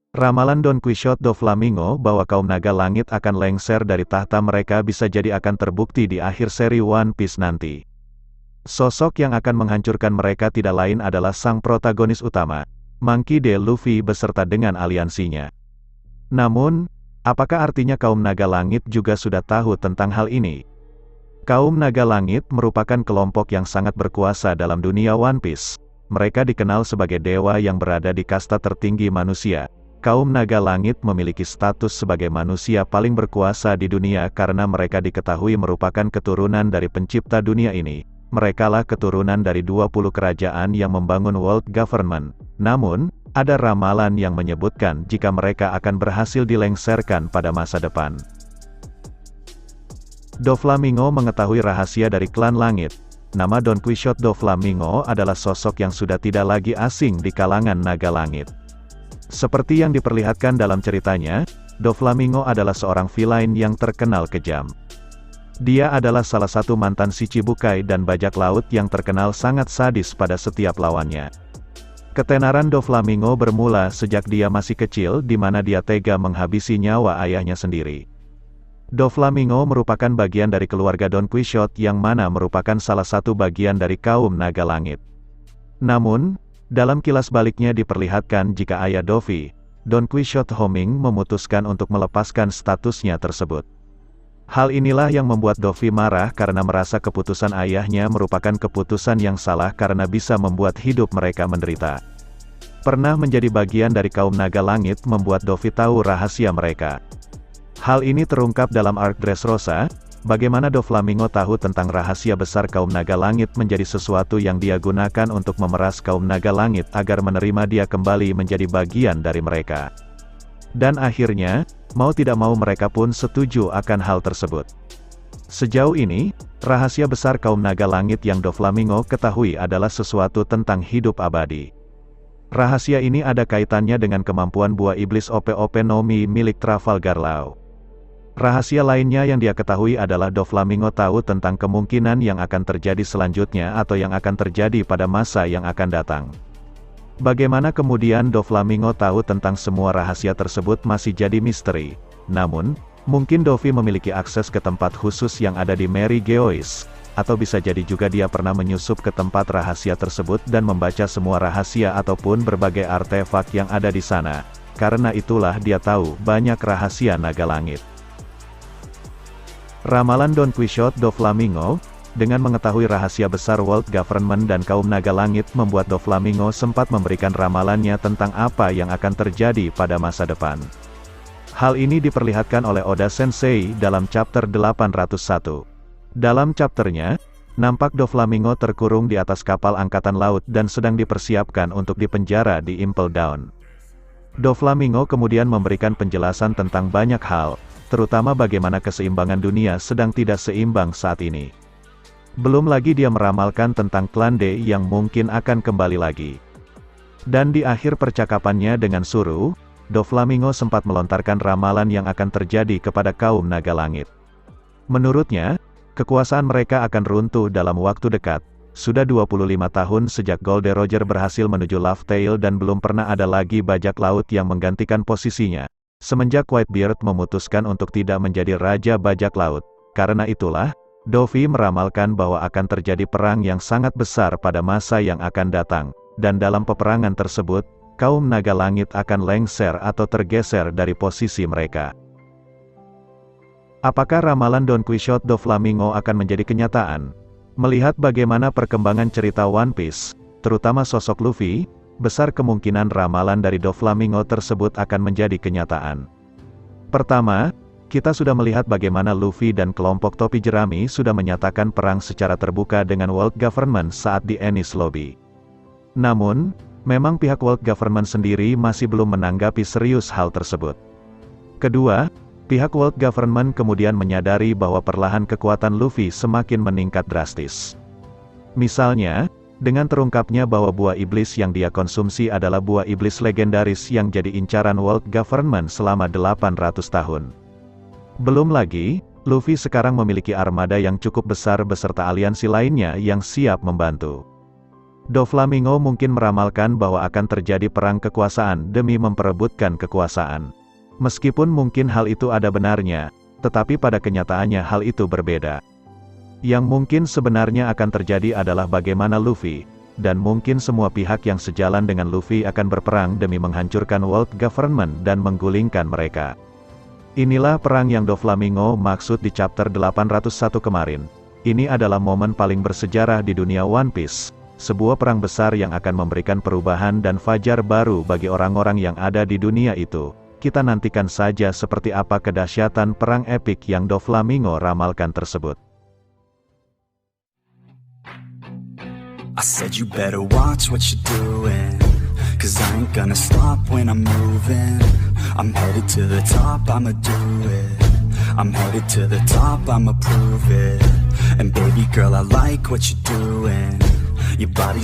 Ramalan Don Quixote do Flamingo bahwa kaum naga langit akan lengser dari tahta mereka bisa jadi akan terbukti di akhir seri One Piece nanti. Sosok yang akan menghancurkan mereka tidak lain adalah sang protagonis utama, Monkey D. Luffy beserta dengan aliansinya. Namun, apakah artinya kaum naga langit juga sudah tahu tentang hal ini? Kaum naga langit merupakan kelompok yang sangat berkuasa dalam dunia One Piece. Mereka dikenal sebagai dewa yang berada di kasta tertinggi manusia. Kaum naga langit memiliki status sebagai manusia paling berkuasa di dunia karena mereka diketahui merupakan keturunan dari pencipta dunia ini. Merekalah keturunan dari 20 kerajaan yang membangun world government. Namun, ada ramalan yang menyebutkan jika mereka akan berhasil dilengserkan pada masa depan. Doflamingo mengetahui rahasia dari klan langit. Nama Don Quixote do Flamingo adalah sosok yang sudah tidak lagi asing di kalangan naga langit. Seperti yang diperlihatkan dalam ceritanya, Doflamingo adalah seorang villain yang terkenal kejam. Dia adalah salah satu mantan Shichibukai dan bajak laut yang terkenal sangat sadis pada setiap lawannya. Ketenaran Doflamingo bermula sejak dia masih kecil di mana dia tega menghabisi nyawa ayahnya sendiri. Doflamingo merupakan bagian dari keluarga Don Quixote yang mana merupakan salah satu bagian dari kaum naga langit. Namun, dalam kilas baliknya diperlihatkan jika ayah Dovi, Don Quixote Homing memutuskan untuk melepaskan statusnya tersebut. Hal inilah yang membuat Dovi marah karena merasa keputusan ayahnya merupakan keputusan yang salah karena bisa membuat hidup mereka menderita. Pernah menjadi bagian dari kaum naga langit membuat Dovi tahu rahasia mereka. Hal ini terungkap dalam arc Dressrosa, bagaimana Doflamingo tahu tentang rahasia besar kaum naga langit menjadi sesuatu yang dia gunakan untuk memeras kaum naga langit agar menerima dia kembali menjadi bagian dari mereka. Dan akhirnya, mau tidak mau mereka pun setuju akan hal tersebut. Sejauh ini, rahasia besar kaum naga langit yang Doflamingo ketahui adalah sesuatu tentang hidup abadi. Rahasia ini ada kaitannya dengan kemampuan buah iblis OP-OP Nomi milik Trafalgar Law. Rahasia lainnya yang dia ketahui adalah Doflamingo tahu tentang kemungkinan yang akan terjadi selanjutnya atau yang akan terjadi pada masa yang akan datang. Bagaimana kemudian Doflamingo tahu tentang semua rahasia tersebut masih jadi misteri. Namun, mungkin Dovi memiliki akses ke tempat khusus yang ada di Mary Geois, atau bisa jadi juga dia pernah menyusup ke tempat rahasia tersebut dan membaca semua rahasia ataupun berbagai artefak yang ada di sana. Karena itulah dia tahu banyak rahasia naga langit. Ramalan Don Quixote do Flamingo, dengan mengetahui rahasia besar world government dan kaum naga langit membuat Doflamingo sempat memberikan ramalannya tentang apa yang akan terjadi pada masa depan. Hal ini diperlihatkan oleh Oda Sensei dalam chapter 801. Dalam chapternya, nampak Doflamingo terkurung di atas kapal angkatan laut dan sedang dipersiapkan untuk dipenjara di Impel Down. Doflamingo kemudian memberikan penjelasan tentang banyak hal, terutama bagaimana keseimbangan dunia sedang tidak seimbang saat ini. Belum lagi dia meramalkan tentang klan D yang mungkin akan kembali lagi. Dan di akhir percakapannya dengan Suru, Doflamingo sempat melontarkan ramalan yang akan terjadi kepada kaum naga langit. Menurutnya, kekuasaan mereka akan runtuh dalam waktu dekat. Sudah 25 tahun sejak Goldie Roger berhasil menuju Laugh-Tale dan belum pernah ada lagi bajak laut yang menggantikan posisinya. Semenjak Whitebeard memutuskan untuk tidak menjadi Raja Bajak Laut. Karena itulah, Dovi meramalkan bahwa akan terjadi perang yang sangat besar pada masa yang akan datang, dan dalam peperangan tersebut, kaum naga langit akan lengser atau tergeser dari posisi mereka. Apakah ramalan Don Quixote do Flamingo akan menjadi kenyataan? Melihat bagaimana perkembangan cerita One Piece, terutama sosok Luffy, besar kemungkinan ramalan dari Doflamingo tersebut akan menjadi kenyataan. Pertama, kita sudah melihat bagaimana Luffy dan kelompok topi jerami sudah menyatakan perang secara terbuka dengan World Government saat di Enies Lobby. Namun, memang pihak World Government sendiri masih belum menanggapi serius hal tersebut. Kedua, pihak World Government kemudian menyadari bahwa perlahan kekuatan Luffy semakin meningkat drastis. Misalnya, dengan terungkapnya bahwa buah iblis yang dia konsumsi adalah buah iblis legendaris yang jadi incaran World Government selama 800 tahun. Belum lagi, Luffy sekarang memiliki armada yang cukup besar beserta aliansi lainnya yang siap membantu. Doflamingo mungkin meramalkan bahwa akan terjadi perang kekuasaan demi memperebutkan kekuasaan. Meskipun mungkin hal itu ada benarnya, tetapi pada kenyataannya hal itu berbeda. Yang mungkin sebenarnya akan terjadi adalah bagaimana Luffy, dan mungkin semua pihak yang sejalan dengan Luffy akan berperang demi menghancurkan world government dan menggulingkan mereka. Inilah perang yang Doflamingo maksud di chapter 801 kemarin. Ini adalah momen paling bersejarah di dunia One Piece. Sebuah perang besar yang akan memberikan perubahan dan fajar baru bagi orang-orang yang ada di dunia itu. Kita nantikan saja seperti apa kedahsyatan perang epik yang Doflamingo ramalkan tersebut. I said you better watch what you're doing, 'cause I ain't gonna stop when I'm moving. I'm headed to the top, I'ma do it. I'm headed to the top, I'ma prove it. And baby girl, I like what you're doing. Your body